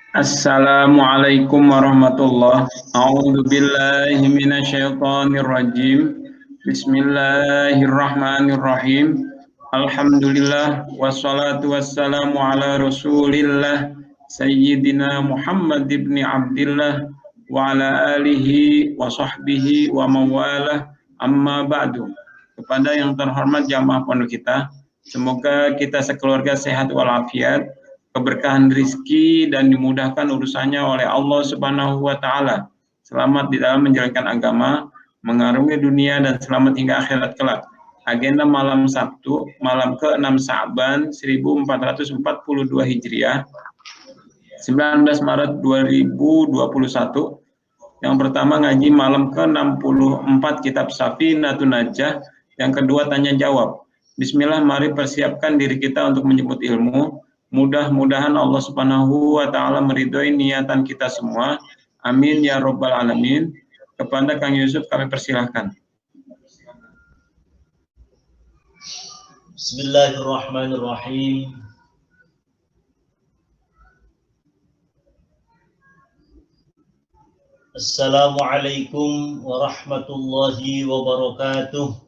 Assalamualaikum warahmatullahi wabarakatuh. A'udzu billahi minasyaitonir rajim. Bismillahirrahmanirrahim. Alhamdulillah wassalatu wassalamu ala Rasulillah Sayyidina Muhammad ibni Abdillah wa ala alihi wa sahbihi wa mawalah amma ba'du. Kepada yang terhormat jamaah pondok kita, semoga kita sekeluarga sehat walafiat, keberkahan rizki dan dimudahkan urusannya oleh Allah Subhanahu wa taala. Selamat di dalam menjalankan agama, mengarungi dunia dan selamat hingga akhirat kelak. Agenda malam Sabtu, malam ke-6 Sa'ban 1442 Hijriah, 19 Maret 2021. Yang pertama ngaji malam ke-64 Kitab Safinatun Najah, yang kedua tanya jawab. Bismillah, mari persiapkan diri kita untuk menyebut ilmu. Mudah-mudahan Allah Subhanahu wa taala meridhoi niatan kita semua. Amin ya rabbal alamin. Kepada Kang Yusuf kami persilahkan. Bismillahirrahmanirrahim. Assalamualaikum warahmatullahi wabarakatuh.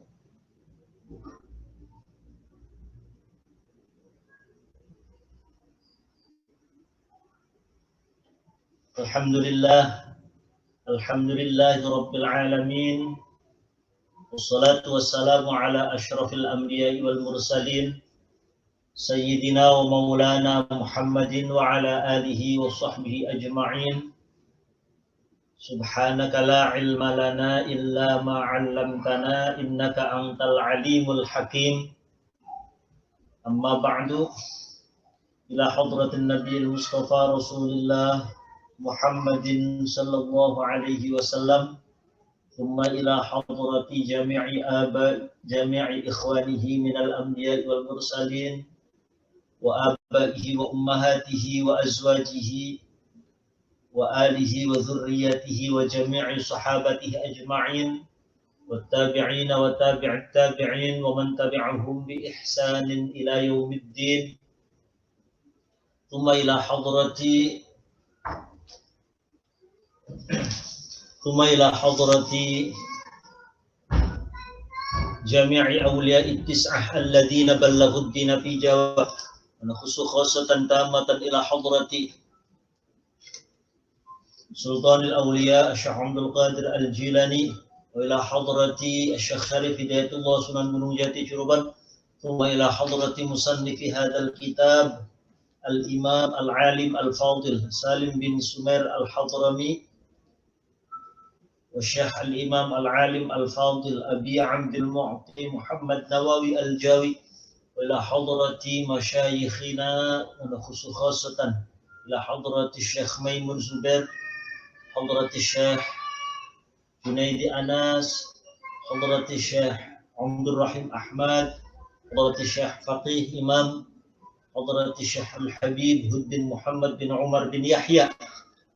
Alhamdulillahi rabbil alamin. Wassalatu wassalamu ala asyrafil anbiya'i wal mursalin Sayyidina wa maulana Muhammadin wa ala alihi wa sahbihi ajma'in. Subhanaka la ilma lana illa ma 'allamtana innaka antal alimul hakim. Amma ba'du, ila hadratin nabiyil mustafa rasulillah Muhammadin sallallahu alaihi wasallam, thumma ila hadrati jami'i ikhwanihi minal anbiya'i wal mursalin wa abaihi wa ummahatihi wa azwajihi wa alihi wa dhurriyyatihi wa jami'i sahabatihi ajma'in wa tabi'ina wa tabi'it tabi'in wa man tabi'ahum bi ihsanin ila yaumiddin. Thumma ila hadrati jami'i awliya'i tis'ah alladhina ballaghu ad-dina fi jawab, wa nakhusu khasatan tamatan ila hadrati Sultanil Awliya Syekh Abdul Qadir Al-Jilani, wa ila hadrati Syekh Syarif Hidayatullah Sunan Gunung Jati Cirebon, thumma ila hadrati musannifi hadzal kitab Al-Imam Al-Alim Al-Fadil Salim bin Sumair Al-Hadrami, wa Syekh Al-Imam Al-Alim Al-Fadil Abi Abdul Mu'ti Muhammad Nawawi Al-Jawi, wa ila hadrati masyayikhina wa nakhusu khasatan ila hadrati Syekh Maimun Zubair, hadrati Syekh Junaidi Anas, hadrati Syekh Abdul Rahim Ahmad, hadrati Syekh Faqih Imam, hadrati Syekh Al-Habib Huddin Muhammad bin Umar bin Yahya,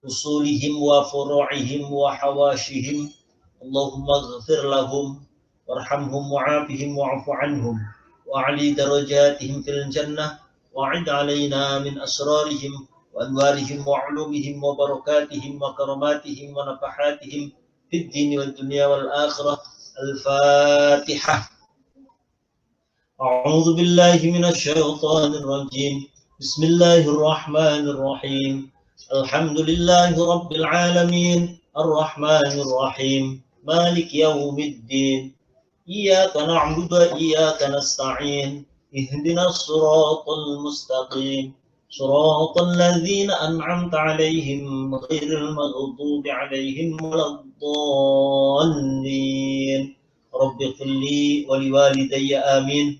usulihim wa furu'ihim wa hawashihim. Allahumma ighfir lahum warhamhum wa'afihim wa'fu anhum wa'ali darajatihim fil jannah wa'id alaina min asrarihim wa anwarihim wa ulumihim wa barakatihim wa karamatihim wa nafahatihim fid din wal dunya wal akhirah. Al-Fatihah. A'udzu billahi minasy syaithanir rajim. Bismillahirrahmanirrahim. Alhamdulillahi rabbil alamin, arrahmanir rahim, malik yaumiddin. Iyyaka na'budu wa iyyaka nasta'in. Ihdinas siratal mustaqim. Siratal ladzina an'amta 'alaihim ghairil maghdubi 'alaihim waladdallin. Rabbi ighfirli wa liwalidayya amin.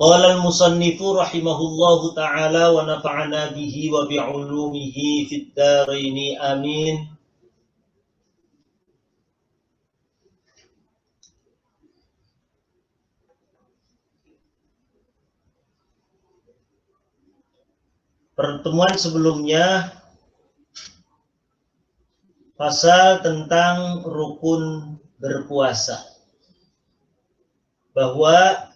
Qala al-musannifu rahimahullahu ta'ala wa nafa'ana bihi wa bi'ulumihi fid dharaini amin. Pertemuan sebelumnya pasal tentang rukun berpuasa, bahwa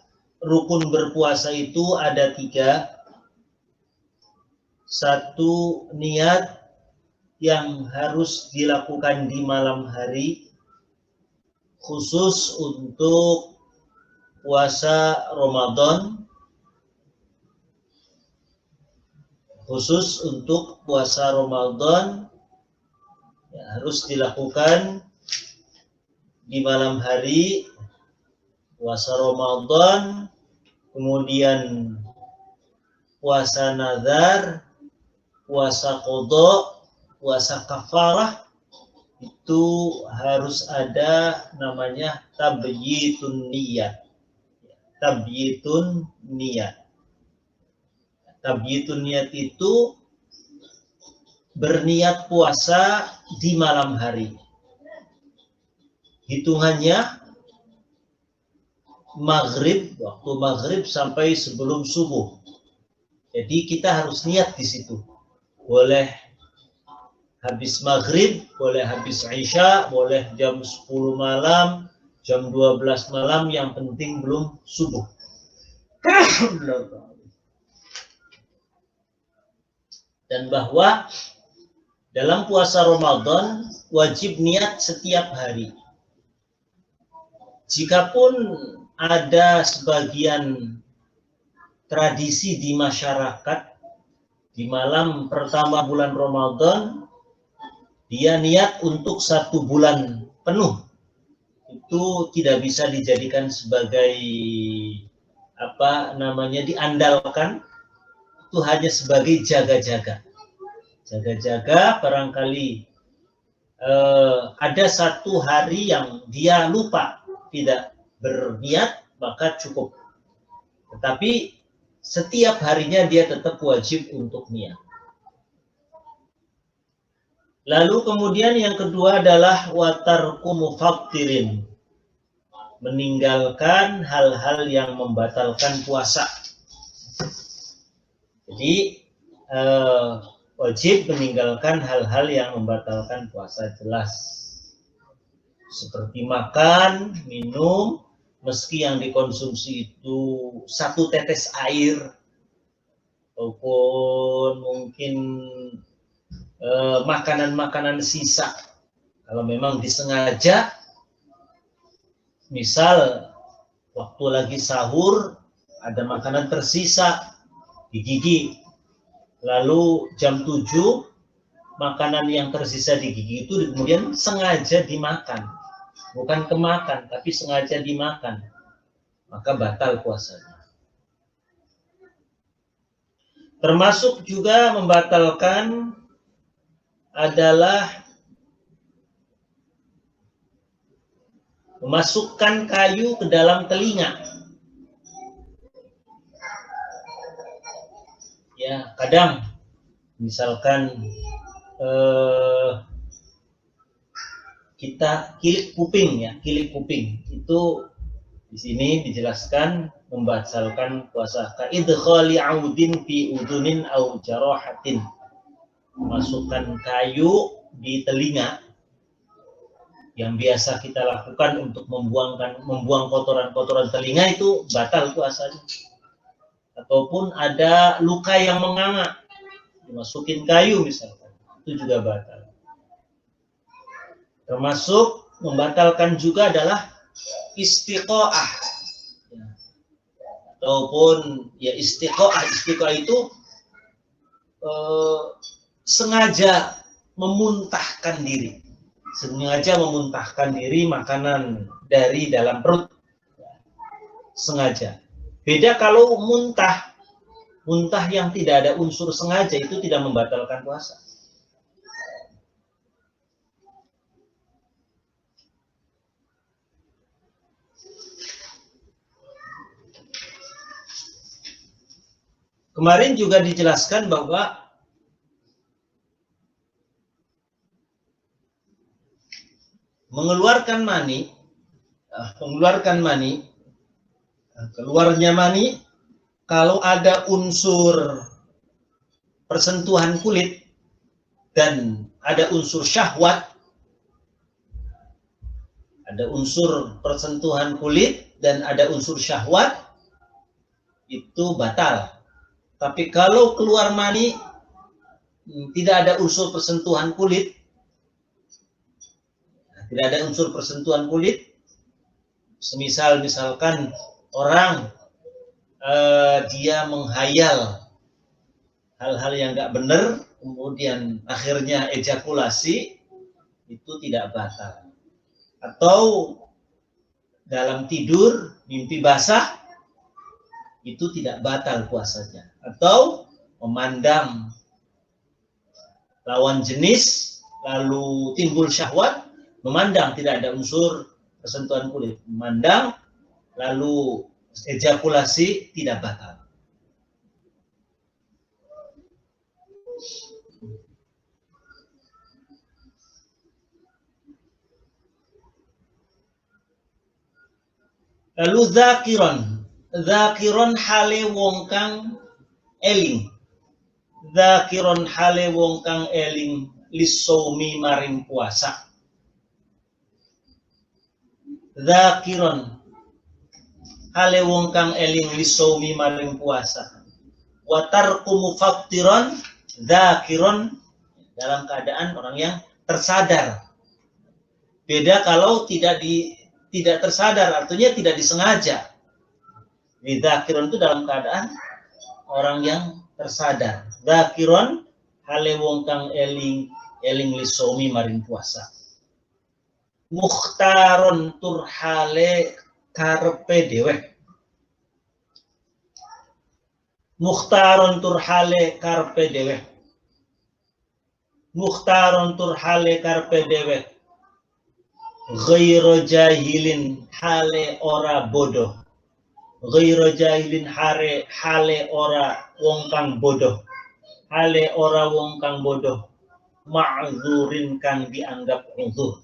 rukun berpuasa itu ada 3. Satu, niat yang harus dilakukan di malam hari khusus untuk puasa Ramadan. Khusus untuk puasa Ramadan ya, harus dilakukan di malam hari puasa Ramadan, kemudian puasa nazar, puasa qadha, puasa kafarah, itu harus ada namanya tabyitun niyat. Tabyitun niyat. Tabyitun niyat itu berniat puasa di malam hari. Hitungannya maghrib, waktu maghrib sampai sebelum subuh. Jadi kita harus niat di situ. Boleh habis maghrib, boleh habis isya, boleh jam 10 malam, jam 12 malam, yang penting belum subuh. Dan bahwa dalam puasa Ramadan wajib niat setiap hari. Jikapun ada sebagian tradisi di masyarakat di malam pertama bulan Ramadan dia niat untuk 1 bulan penuh, itu tidak bisa dijadikan sebagai diandalkan. Itu hanya sebagai jaga-jaga. Jaga-jaga, barangkali ada 1 hari yang dia lupa tidak berniat, maka cukup. Tetapi setiap harinya dia tetap wajib untuk niat. Lalu kemudian yang kedua adalah watarku mufattirin, meninggalkan hal-hal yang membatalkan puasa. Jadi wajib meninggalkan hal-hal yang membatalkan puasa, jelas. Seperti makan, minum, meski yang dikonsumsi itu 1 tetes air, ataupun mungkin makanan-makanan sisa. Kalau memang disengaja, misal waktu lagi sahur, ada makanan tersisa di gigi, lalu jam 7, makanan yang tersisa di gigi itu kemudian sengaja dimakan. Bukan kemakan, tapi sengaja dimakan. Maka batal puasanya. Termasuk juga membatalkan adalah memasukkan kayu ke dalam telinga. Ya, kadang misalkan kita kilik kuping, ya, kilik kuping itu di sini dijelaskan membatalkan puasa. Ka idkhali audin fi udunin au jarahatin, masukkan kayu di telinga, yang biasa kita lakukan untuk membuang kotoran-kotoran telinga, itu batal puasanya. Ataupun ada luka yang menganga, dimasukin kayu misalkan, itu juga batal. Termasuk membatalkan juga adalah istiqoah, ataupun ya istiqoah itu sengaja memuntahkan diri, makanan dari dalam perut, sengaja. Beda kalau muntah yang tidak ada unsur sengaja, itu tidak membatalkan puasa. Kemarin juga dijelaskan bahwa mengeluarkan mani, keluarnya mani, kalau ada unsur persentuhan kulit dan ada unsur syahwat, ada unsur persentuhan kulit dan ada unsur syahwat, itu batal. Tapi kalau keluar mani tidak ada unsur persentuhan kulit, misalkan orang dia menghayal hal-hal yang nggak benar, kemudian akhirnya ejakulasi, itu tidak batal. Atau dalam tidur mimpi basah, itu tidak batal puasanya. Atau memandang lawan jenis lalu timbul syahwat, memandang tidak ada unsur persentuhan kulit, memandang lalu ejakulasi, tidak batal. Lalu zakiron hale wong kang eling. Zakiron hale wong kang eling lisomi maring puasa. Zakiron hale wong kang eling lisomi maring puasa. Watarku mufattiron zakiron, dalam keadaan orang yang tersadar. Beda kalau tidak tersadar, artinya tidak disengaja. Zakiron itu dalam keadaan orang yang tersadar. Zakiron hale wong kang eling lisomi maring puasa. Mukhtaron tur hale karepe dewek. Mukhtaron tur hale karepe dewek. Mukhtaron tur hale karepe dewek. Ghairu jahilin hale ora bodoh. Ghairu jahilin hale ora wong kang bodoh. Hale ora wong kang bodoh. Ma'zurin kang dianggap uzur.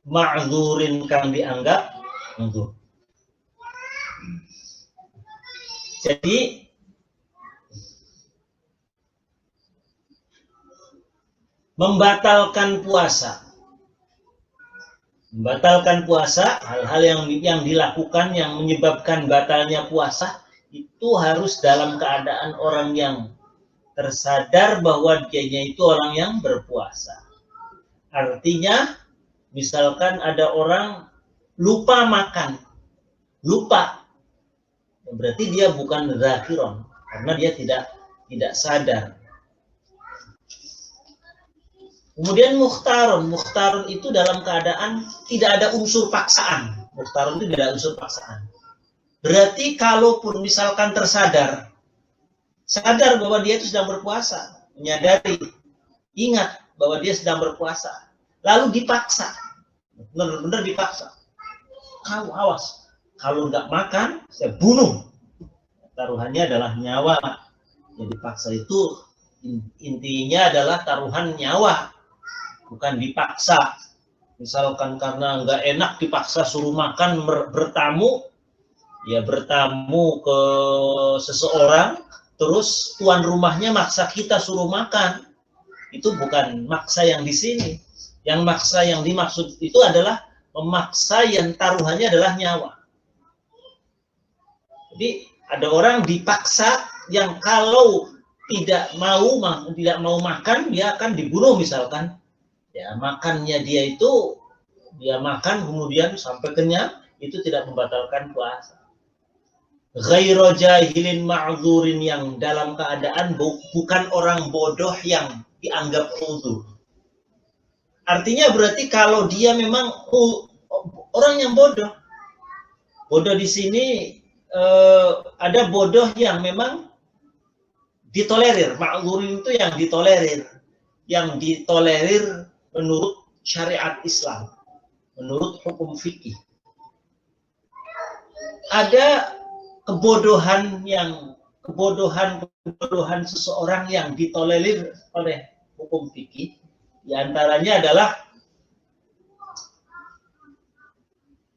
Ma'zurin kang dianggap uzur. Jadi membatalkan puasa, hal-hal yang dilakukan yang menyebabkan batalnya puasa itu harus dalam keadaan orang yang tersadar bahwa dianya itu orang yang berpuasa. Artinya misalkan ada orang lupa makan, berarti dia bukan zakiron karena dia tidak sadar. Kemudian mukhtaron itu dalam keadaan tidak ada unsur paksaan. Mukhtaron itu tidak ada unsur paksaan. Berarti kalaupun misalkan sadar bahwa dia itu sedang berpuasa, menyadari, ingat bahwa dia sedang berpuasa, lalu dipaksa, benar-benar dipaksa. Kau awas, kalau nggak makan, saya bunuh. Taruhannya adalah nyawa. Yang dipaksa itu intinya adalah taruhan nyawa. Bukan dipaksa, misalkan karena nggak enak dipaksa suruh makan, bertamu ke seseorang, terus tuan rumahnya maksa kita suruh makan, itu bukan maksa yang di sini. Yang maksa yang dimaksud itu adalah memaksa yang taruhannya adalah nyawa. Jadi ada orang dipaksa yang kalau tidak mau makan dia akan dibunuh misalkan. Ya, makannya dia makan kemudian sampai kenyang, itu tidak membatalkan puasa. Ghairu jahilin ma'zurin, yang dalam keadaan bukan orang bodoh yang dianggap uzur. Artinya berarti kalau dia memang orang yang bodoh. Bodoh di sini ada bodoh yang memang ditolerir. Ma'zurin itu yang ditolerir. Yang ditolerir menurut syariat Islam, menurut hukum fikih. Ada kebodohan seseorang yang ditolerir oleh hukum fikih. Di antaranya adalah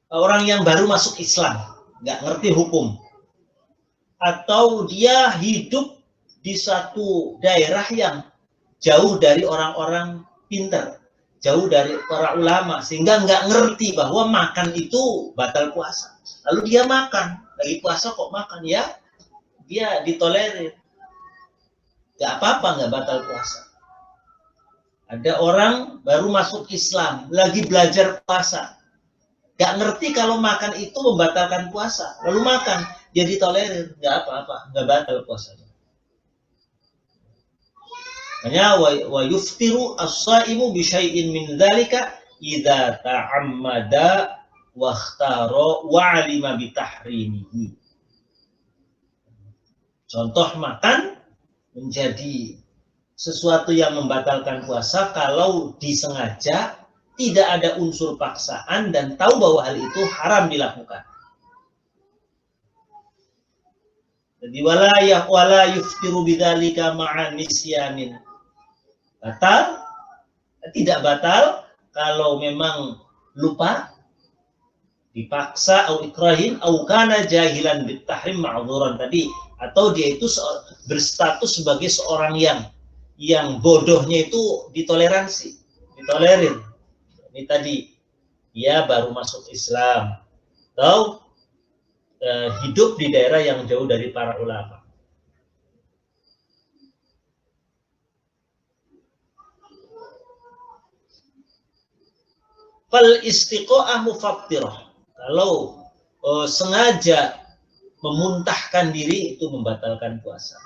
orang yang baru masuk Islam, nggak ngerti hukum, atau dia hidup di satu daerah yang jauh dari orang-orang pintar, jauh dari para ulama, sehingga nggak ngerti bahwa makan itu batal puasa. Lalu dia makan, lagi puasa kok makan, ya dia ditolerir. Gak apa-apa, gak batal puasa. Ada orang baru masuk Islam, lagi belajar puasa. Gak ngerti kalau makan itu membatalkan puasa. Lalu makan, dia ditolerir. Gak apa-apa, gak batal puasanya. Makanya wa yuftiru as-saimu bi syai'in min dzalika idza ta'ammada wa ikhtara wa 'alima bi tahrimihi. Contoh makan menjadi sesuatu yang membatalkan puasa kalau disengaja, tidak ada unsur paksaan dan tahu bahwa hal itu haram dilakukan. Jadi wala yuftiru bidzalika ma'a nisyanin. Batal, tidak batal kalau memang lupa, dipaksa atau ikrahin atau kana jahilan bitahrim ma'dzuran tadi, atau dia itu berstatus sebagai seorang yang bodohnya itu ditoleransi, ditolerir. Ini tadi dia baru masuk Islam atau hidup di daerah yang jauh dari para ulama. Fal istiqo'ah mufattirah. Kalau sengaja memuntahkan diri itu membatalkan puasa.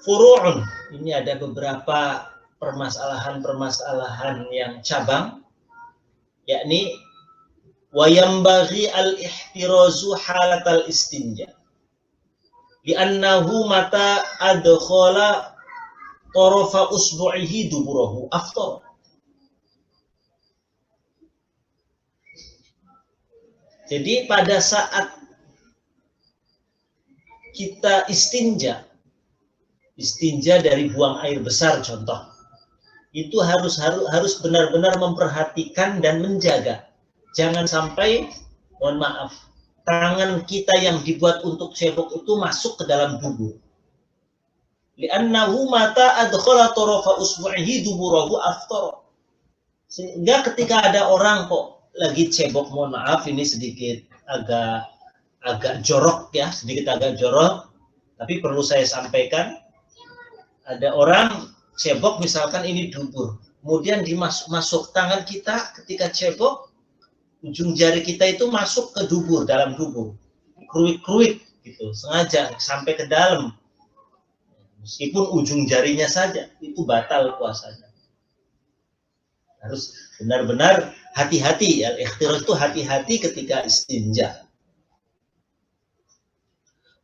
Furu'un, ini ada beberapa permasalahan-permasalahan yang cabang, yakni wa yambaghi al-ihtirazu halatal istinja. Li'annahu mata adkhala tarafa usbu'ihi duburahu aftar. Jadi pada saat kita istinja dari buang air besar contoh, itu harus benar-benar memperhatikan dan menjaga. Jangan sampai, mohon maaf, tangan kita yang dibuat untuk cebok itu masuk ke dalam dubur. Li'annahu mata adkhala tarafa usbu'ihi duburahu aftar. Sehingga ketika ada orang kok lagi cebok, mohon maaf ini sedikit agak jorok ya, sedikit agak jorok, tapi perlu saya sampaikan. Ada orang cebok misalkan ini dubur, kemudian masuk tangan kita ketika cebok, ujung jari kita itu masuk ke dubur, dalam dubur, kruik-kruik gitu, sengaja sampai ke dalam, meskipun ujung jarinya saja, itu batal puasanya. Harus benar-benar hati-hati ya, ikhtiar itu hati-hati ketika istinja.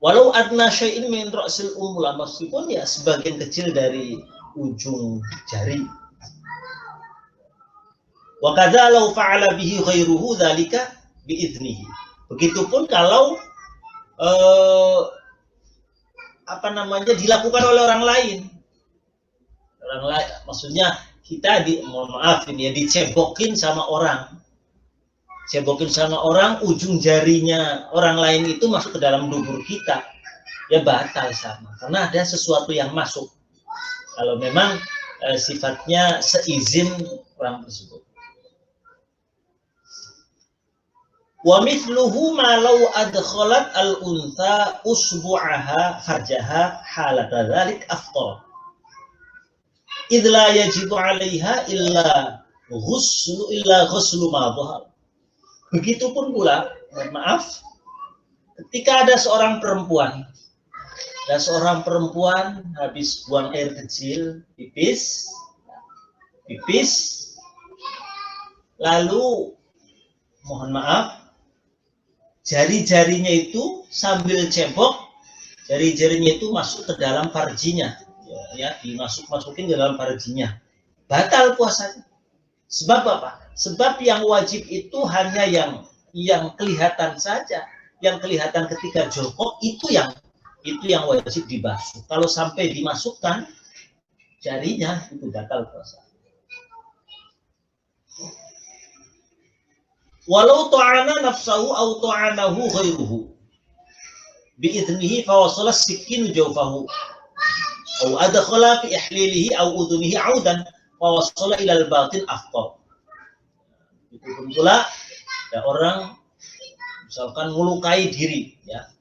Walau adna syai'in min ra'sil umla, meskipun ya sebagian kecil dari ujung jari. Wa kadza law fa'ala bihi ghairuhu dzalika biidznihi. Begitupun kalau dilakukan oleh orang lain. Orang lain maksudnya kita mohon maaf ini ya, dicebokin sama orang. Cebokin sama orang, ujung jarinya orang lain itu masuk ke dalam dubur kita, ya batal sama, karena ada sesuatu yang masuk. Kalau memang sifatnya seizin orang tersebut. Wa mithluhu ma law adkhalat al-untha usbu'aha farjaha halata dzalik aftar. Idz la yajibu 'alaiha illa ghuslu ma dhahar. Begitupun pula, mohon maaf, ketika ada seorang perempuan habis buang air kecil, pipis, lalu mohon maaf, jari-jarinya itu sambil cebok, jari-jarinya itu masuk ke dalam farjinya, ya dimasukin ke dalam farjinya, batal puasanya. Sebab apa? Sebab yang wajib itu hanya yang kelihatan saja, yang kelihatan ketika jongkok itu yang wajib dibasuh. Kalau sampai dimasukkan jarinya itu batal puasa. Walau ta'ana nafsahu au ta'anahu ghairuhu bi'idnihi fa wasala sikinu jawfahu au adkhala fi ihlilihi au udunihi audan fa wasala ila al-batin afqar. Itu pun pula ada orang misalkan melukai diri, ya,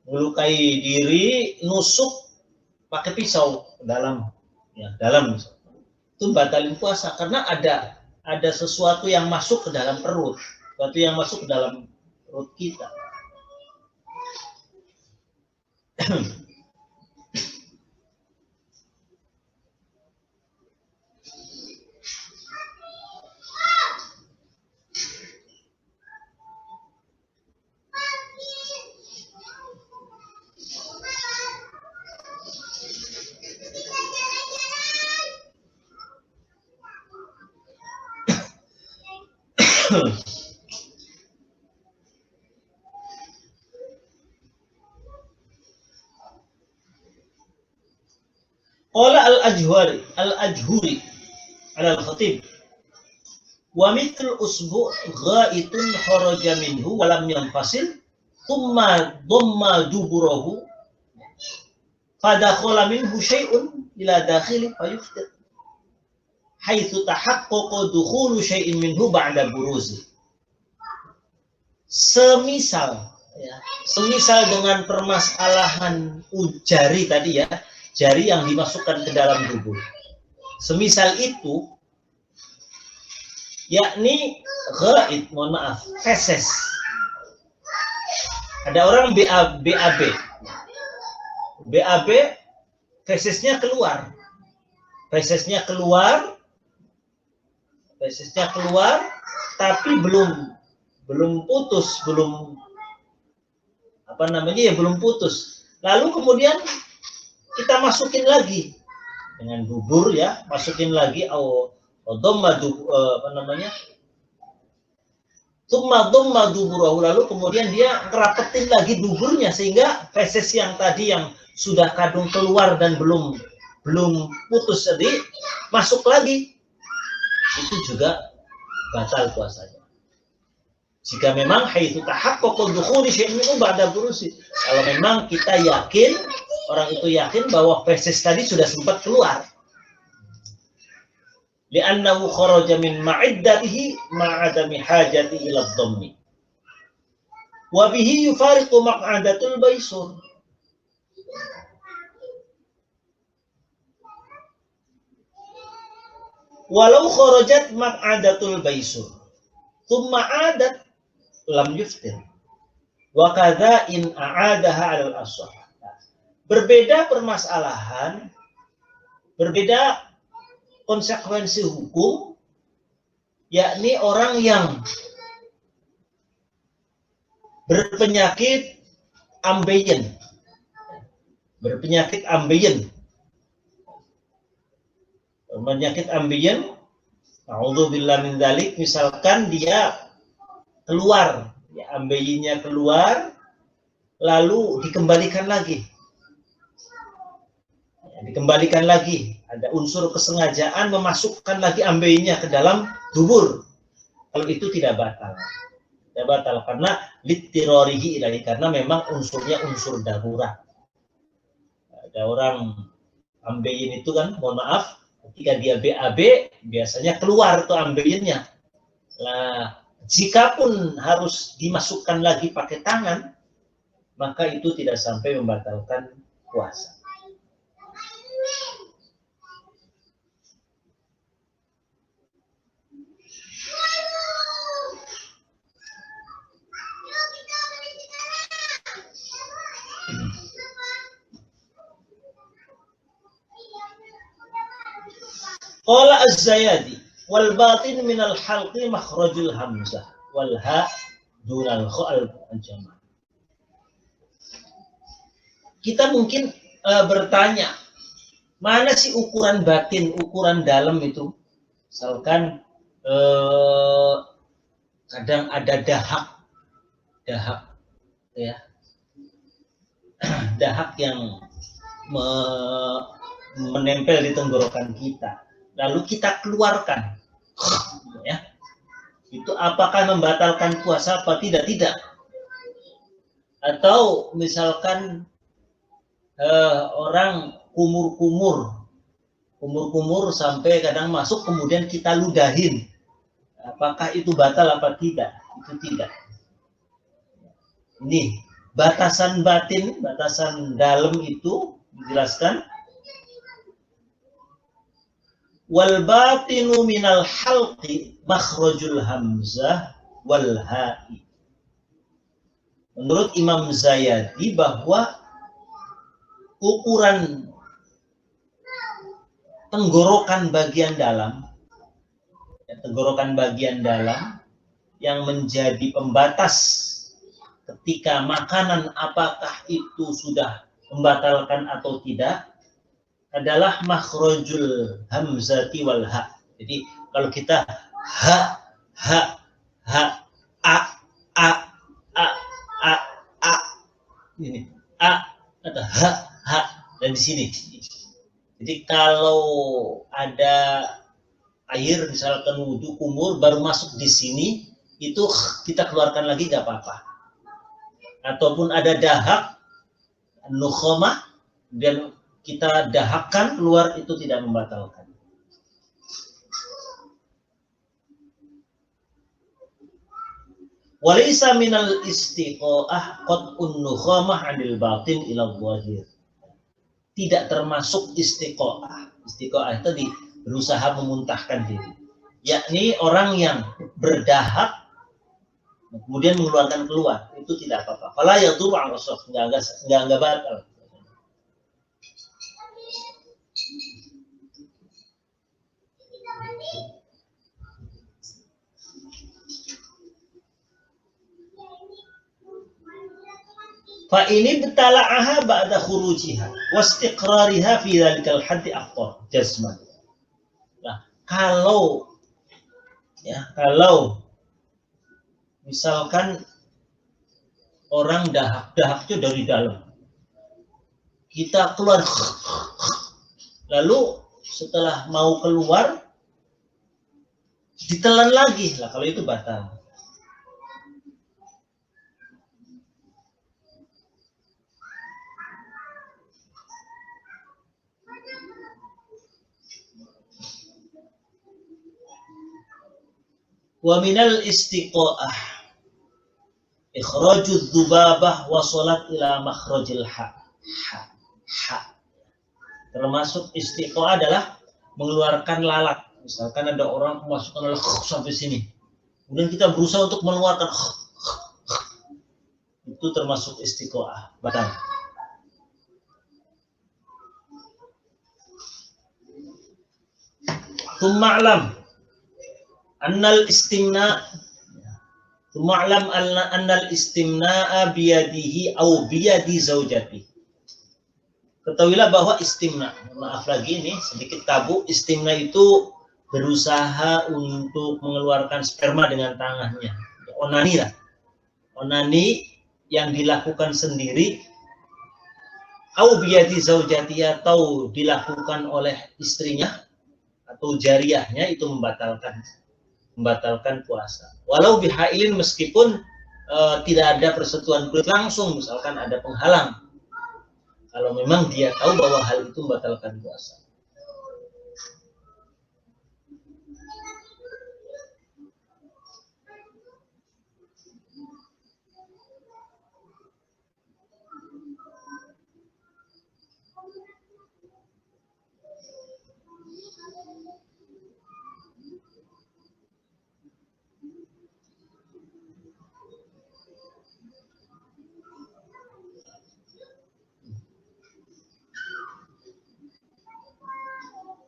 melukai diri, nusuk pakai pisau ke dalam, ya, dalam itu batalin puasa karena ada sesuatu yang masuk ke dalam perut, sesuatu yang masuk ke dalam perut kita. Qala al-Ajhuri al-Khatib wa mithl usbu' ghaitun kharaja minhu wa lam yanfasil thumma dhamma duburahu fadakhala minhu syai'un ila dakhili fayuftir haitsu tahaqqaqa dukhulu syai'in minhu ba'da buruzi. Semisal dengan permasalahan jari tadi, ya, jari yang dimasukkan ke dalam dubur. Semisal itu, yakni ghaid, mohon maaf, feses. Ada orang BAB, fesesnya keluar, tapi belum putus, belum putus. Lalu kemudian kita masukin lagi dengan dubur, ya, masukin lagi dhamma duburahu, lalu kemudian dia ngerapetin lagi duburnya sehingga feses yang tadi yang sudah kadung keluar dan belum putus tadi masuk lagi, itu juga batal puasanya. Jika memang haitsu tahaqqaqa dukhuli syai'in minhu ba'da burusi, kalau memang kita yakin, orang itu yakin bahwa feses tadi sudah sempat keluar. Li'annahu kharaja min ma'iddatihi ma'adami hajati ila dhammi. Wa bihi yufariqu maq'adatul baisur. Walau kharajat maq'adatul baisur, thumma 'adat lam yuftir. Wa kadza in a'adaha 'alal ashah. Berbeda permasalahan, berbeda konsekuensi hukum, yakni orang yang berpenyakit ambeien. Penyakit ambeien, na'udzubillah min dzalik, misalkan dia keluar, ya, ambeinya keluar, lalu dikembalikan lagi. Ada unsur kesengajaan memasukkan lagi ambeinya ke dalam dubur. Kalau itu tidak batal karena littirorihi ilahi, karena memang unsurnya unsur darurat. Ada orang ambeien itu kan, mohon maaf, ketika dia BAB biasanya keluar tuh ambeinya. Nah, jikapun harus dimasukkan lagi pakai tangan, maka itu tidak sampai membatalkan puasa. Qala Az-Zayadi wal batin minal halqi makhrajul hamzah wal ha dunal kha al-jama'. Kita mungkin bertanya, mana sih ukuran batin, ukuran dalam itu? Misalkan kadang ada dahak, ya, dahak yang menempel di tenggorokan kita, lalu kita keluarkan, ya, itu apakah membatalkan puasa apa tidak? Atau misalkan orang kumur sampai kadang masuk kemudian kita ludahin, Apakah itu batal apa tidak? Itu tidak. Ini batasan batin, batasan dalam itu dijelaskan. Wal batinu minal halqi makhrajul hamzah wal ha'i. Menurut Imam Zayadi bahwa ukuran tenggorokan bagian dalam, yang menjadi pembatas ketika makanan apakah itu sudah membatalkan atau tidak adalah makhrajul hamzati wal ha. Jadi kalau kita ha a ini atau ha dan di sini. Jadi kalau ada air misalkan wudhu kumur baru masuk di sini itu kita keluarkan lagi nggak apa-apa. Ataupun ada dahak nukhomah dan kita dahakkan keluar itu tidak membatalkan. Walaysa minal istiqo'ah qat'un nukhamah 'anil batin ila dhahir. Tidak termasuk istiqo'ah. Istiqo'ah itu berusaha memuntahkan diri. Yakni orang yang berdahak kemudian mengeluarkan keluar, itu tidak apa-apa. Fala yadhur 'ala shakhs, enggak batal. Fa ini betala'aha ba'da khurujiha wastiqrariha fi dzalikal haddi afdal jazman. Nah, kalau misalkan orang dahaknya dari dalam, kita keluar, lalu setelah mau keluar ditelan lagi lah, kalau itu batal. Wa minal istiqo'ah ikhrajudz dzubabah wa shalat ila makhrajil ha. Termasuk istiqo'ah adalah mengeluarkan lalat. Misalkan ada orang memasukkan lalat sampai sini, kemudian kita berusaha untuk mengeluarkan, itu termasuk istiqo'ah, batal. Tumma'lam annal istimna'a biyadihi au biyadi zaujati. Ketahuilah bahwa istimna, maaf lagi ini sedikit tabu, istimna itu berusaha untuk mengeluarkan sperma dengan tangannya. Onani lah. Onani yang dilakukan sendiri au biyadi zaujati atau dilakukan oleh istrinya atau jariyahnya, itu membatalkan puasa. Walau bihailin, meskipun tidak ada persetujuan kulit langsung, misalkan ada penghalang. Kalau memang dia tahu bahwa hal itu membatalkan puasa.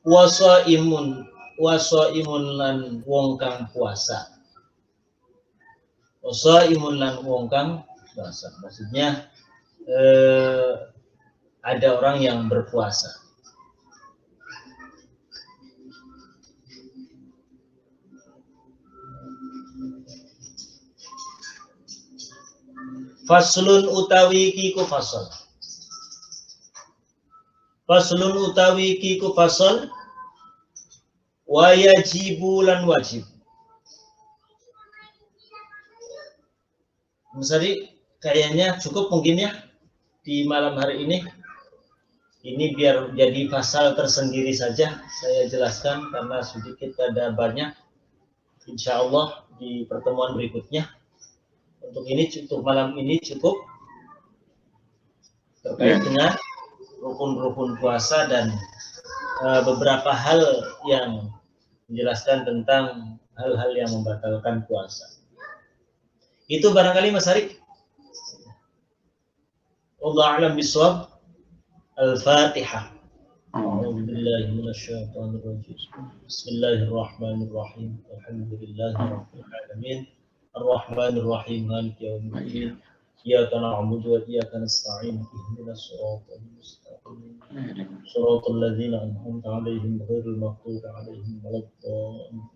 Wasaimun lan wong kang puasa. Wasaimun lan wong kang puasa. Maksudnya ada orang yang berpuasa. Faslun utawi kiku fasal. Faslun utawi kiku fasal. Wajibu lan wajib. Jadi kayaknya cukup mungkin ya di malam hari ini. Ini biar jadi pasal tersendiri saja saya jelaskan karena sedikit ada banyak. insya Allah di pertemuan berikutnya. Untuk ini cukup, malam ini cukup terkait dengan rukun-rukun puasa dan beberapa hal yang menjelaskan tentang hal-hal yang membatalkan puasa. Itu barangkali Mas Arik. Wallahu a'lam bishawab. Al-Fatihah. A'udzu billahi minasyaitonir rajim. Bismillahirrahmanirrahim. Alhamdulillahirabbil alamin. Ar-Rahmanir Rahim. Maliki yaumiddin. Iyyaka na'budu wa iyyaka nasta'in. Ihdinas siratal mustaqim. Shiratal ladzina an'amta 'alaihim ghairil maghdubi 'alaihim waladdallin.